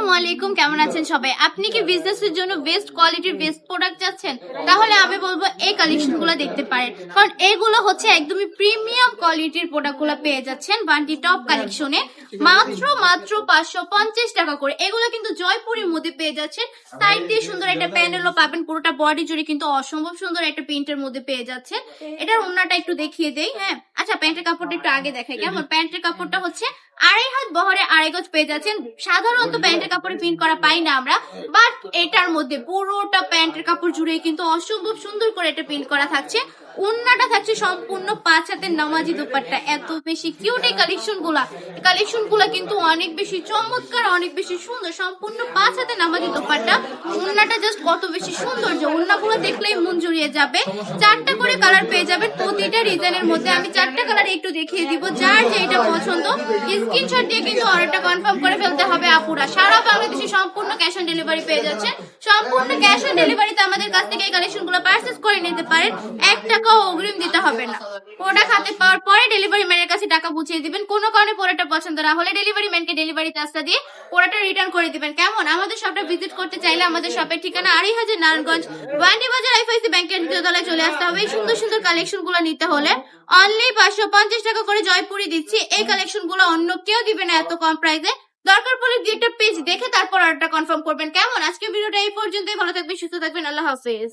আসসালামু আলাইকুম, কেমন আছেন সবাই? আপনি কি বিজনেসের জন্য বেস্ট কোয়ালিটির বেস্ট প্রোডাক্ট চাচ্ছেন? তাহলে আমি বলবো এই কালেকশনগুলো দেখতে পারেন, কারণ এগুলো হচ্ছে একদমই প্রিমিয়াম কোয়ালিটির প্রোডাক্টগুলো পেয়ে যাচ্ছেন বান্টি টপ কালেকশনে মাত্র 550 টাকা করে। এগুলো কিন্তু জয়পুরের মধ্যে পেয়ে যাচ্ছেন। সাইড দিয়ে সুন্দর একটা প্যানেলও পাবেন, পুরোটা বডি জুড়ে কিন্তু অসম্ভব সুন্দর একটা প্রিন্টের মধ্যে পেয়ে যাচ্ছেন। এটার ওড়নাটা একটু দেখিয়ে দেই। হ্যাঁ, আচ্ছা, প্যান্টের কাপড়টা একটু আগে দেখাই। কেমন? প্যান্টের কাপড়টা হচ্ছে 2.5 হাত বহরে 2.5 গজ পেয়ে যাচ্ছেন। সাধারণত প্যান্টের কাপড়ে প্রিন্ট করা পাই না আমরা, বাট এটার মধ্যে পুরোটা প্যান্টের কাপড় জুড়ে কিন্তু অসম্ভব সুন্দর করে এটা প্রিন্ট করা থাকছে। ওড়নাটা থাকছে সম্পূর্ণ 5 হাতের নামাজি দোপাট্টা। এত বেশি কিউট এই কালেকশনগুলা কিন্তু অনেক বেশি চমৎকার, অনেক বেশি সুন্দর। সম্পূর্ণ 5 হাতের নামাজি দোপাট্টা। ওড়নাটা জাস্ট কত বেশি সুন্দর যে ওড়নাগুলো দেখলেই মন জুড়িয়ে যাবে। 4টা করে কালার পেয়ে যাবেন প্রতিটা ডিজাইনের মধ্যে। আমি 4টা কালার একটু দেখিয়ে দিব, যার যেটা পছন্দ স্ক্রিনশট দিয়ে কিন্তু অর্ডারটা কনফার্ম করে ফেলতে হবে আপুরা। সারা বাংলাদেশে সম্পূর্ণ ক্যাশ অন ডেলিভারি পেয়ে যাচ্ছে। সম্পূর্ণ ক্যাশ অন ডেলিভারিতে আমাদের কাছ থেকে এই কালেকশনগুলো পারচেজ করে নিতে পারেন। 1 টাকাও অগ্রিম দিতে হবে না। প্রোডাক্ট হাতে পাওয়ার পরে ডেলিভারি ম্যানের কাছে টাকা পৌঁছে দিবেন। কোনো কারণে প্রোডাক্টটা পছন্দ না হলে ডেলিভারি ম্যানকে ডেলিভারি চার্জটা দিয়ে প্রোডাক্টটা রিটার্ন করে দিবেন। কেমন? আমাদের শপটা ভিজিট করতে চাইলে আমাদের শপের ঠিকানা 2.5 নারায়ণগঞ্জ বান্ডি বাজার আইফআইসি ব্যাংকের দ্বিতীয়তলায় চলে আসতে হবে। এই সুন্দর সুন্দর কালেকশনগুলো নিতে হলে অনলি 550 টাকা করে জয়পুরি দিচ্ছি। এই কালেকশনগুলো অন্য কেউ দিবে না এত কম প্রাইসে। দরকার পড়লে দুইটা পেজ দেখে তারপর অর্ডারটা কনফার্ম করবেন। কেমন? আজকে ভিডিওটা এই পর্যন্তই। ভালো থাকবেন, সুস্থ থাকবেন, আল্লাহ হাফেজ।